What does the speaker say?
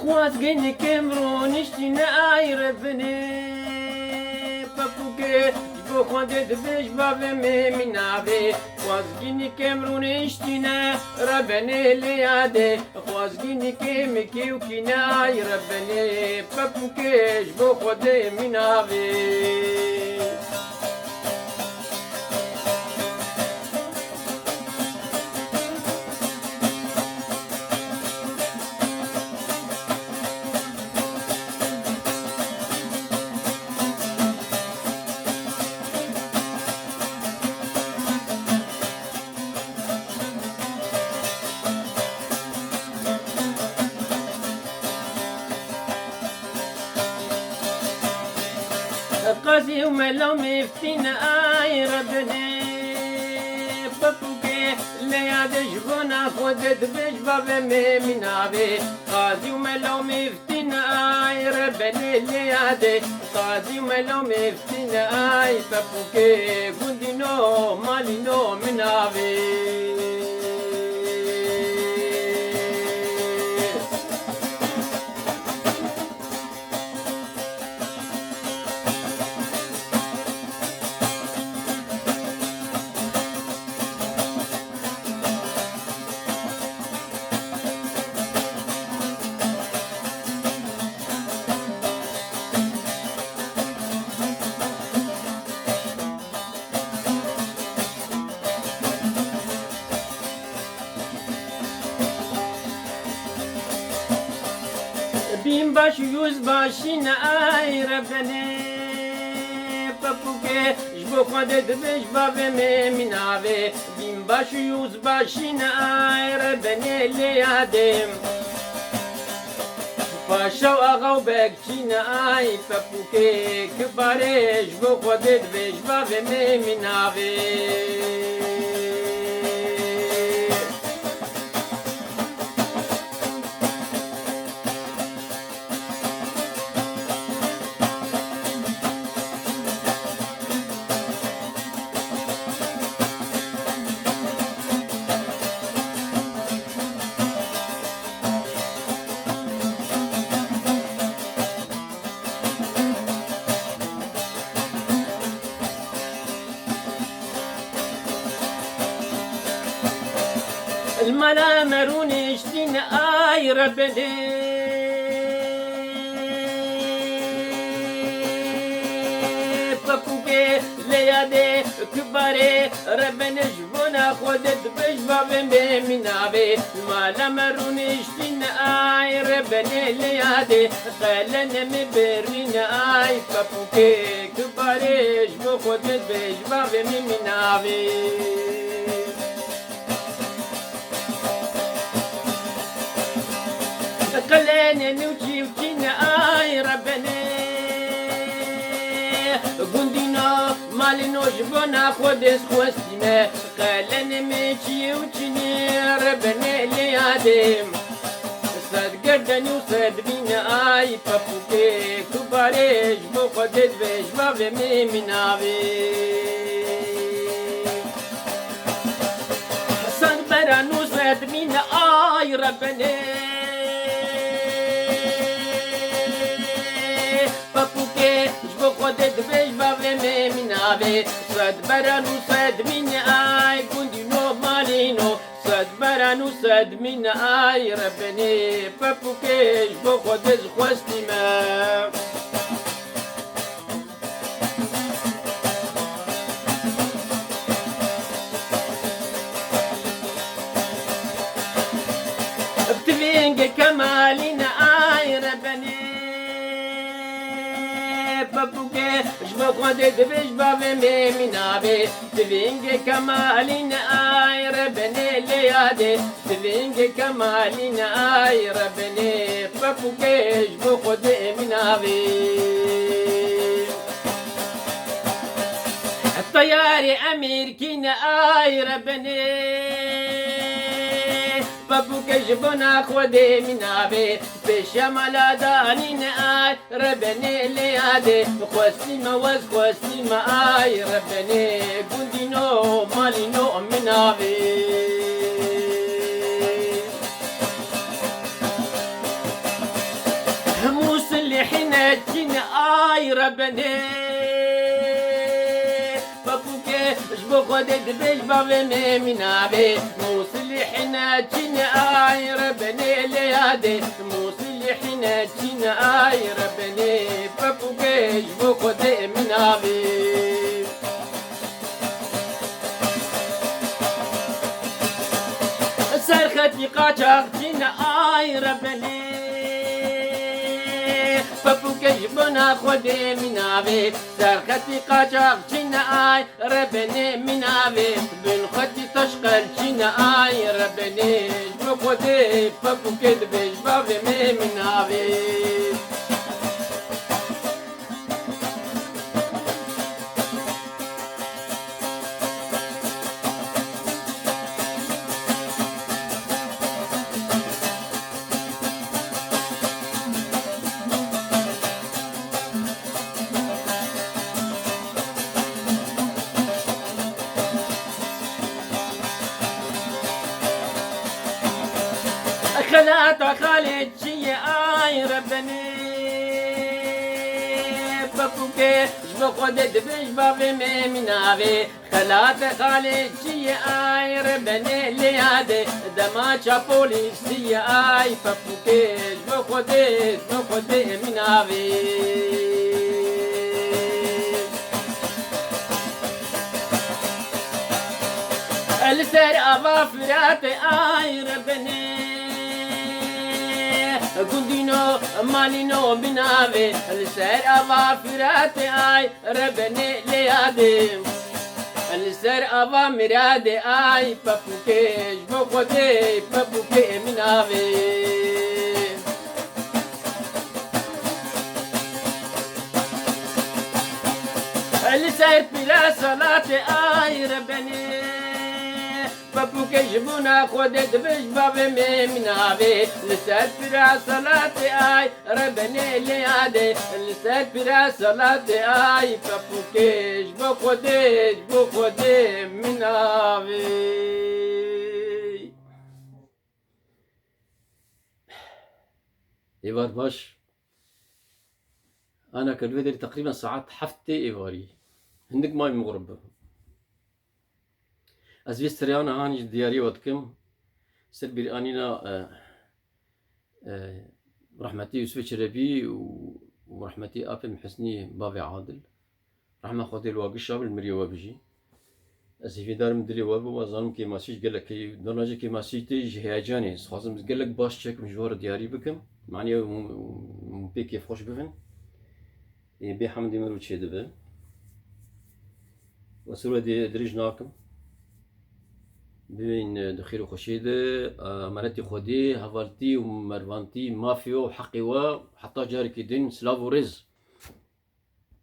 خوازگین کمرونشتی نایر بنی پپوکه بو خواندت بش بابه منابه خوازگین کمرونشتی نه ربنی لیاده خوازگین کمکیو کی نایر بنی پپوکه بو خود منابه قاسي وملو مفتين آي ربني بابوكي لياد جبونا خودت بش بابا منابي قاسي وملو مفتين آي ربني لياد قاسي وملو مفتين آي بابوكي قندينو مالينو منابي بیم باش یوز باشین آی ربنی پپوکه جبو خودت بش بابه منابه بیم باش یوز باشین آی ربنی لیادم پاشو آقا و بکچین آی پپوکه کباره جبو خودت بش بابه منابه الملا مروني اشتين آي ربني فكوكي ليادي كباري ربني جبونا خودت بش بابي منابي الملا مروني اشتين آي ربني ليادي خلن مبرين آي فكوكي كباري جبو خودت بش بابي منابي قلنا نوجي وجينا آي ربنا قندينا مالنا جبنا خودس خوستينا قلنا ماشي وجيني ربنا ليادم صد قردني وصد بينا آي بابوكي كباري جبو خودت بش بابي منابي صد بران وصد بينا آي ربنا خودت بش بابه منابه صد بران و صد من آی گندینو مالینو صد بران و صد من آی ربنی پپوکش با خودت خواستی ما بتفینگ کمالین آی ربنی پپوکه جبو خودت بش بابه منابه تفینگ کمالین آی ربنی لیاده تفینگ کمالین آی ربنی پپوکه جبو خودت منابه الطيار أمريكين آي ربني بابوك جبنا خودي من أبي بشمال دانين آي ربني ليادي خوستي ما وز خوستي ما آي ربني قندينو مالينو من أبي آی ربنی بابوکه جبو خودت بیش باوی میمیناوی موسلیحنا چین آی ربنی لیاده موسلیحنا چین آی ربنی بابوکه جبو خودت مناوی سرختي قاچاق چین آی ربنی بابوکه جبونا خودت مناوی سرختي قاچاق چین آی ربني مناوي بن خدي تشقل چين آي ربني جبو خودت بابوكه دبيش باوي مناوي خلات خالد شي آي ربني بابوكي جبو خودت بيش بابي مناوي خلات خالد شي آي ربني ليادي دما چاپولي شي آي بابوكي جبو خودت مناوي السر أبا فرات آي ربني قندينو مالينو بناوي السر أبا فرات آي ربني ليادم السر أبا مرادي آي بابوكي جبو خودت بابوكي مناوي السر بلا صلاة آي ربني بابوكه جبونا خودت بيش بابي مناوي لسات برا صلاة آي ربني ليادي لسات برا صلاة آي بابوكه جبو خودت مناوي. إيوار باش أنا كالفيديو تقريبا ساعات حفتي إيواري هندك ماي مغربة از وی سریان هانی دیاری ودکم سر بیر آنینا رحمتي يوسف شربي ورحمتي آفم حسني بابي عادل رحمة خدي الواقي شاب المريا وابجي از في دار مدري وابو وظنم كي ماسيش قال لك درجة كي ماسيتي هيجاني خاصم قال لك باش تشيك مجوار دياري بكم معني بيك يفخش بفن بي حمدي مرو تشي دبن وسروا دريج ناكم بين دخيل وخشيدة مرتي خودي هفالتي ومروانتي مافيو حقيوا حتى جاري كيدين سلافو رز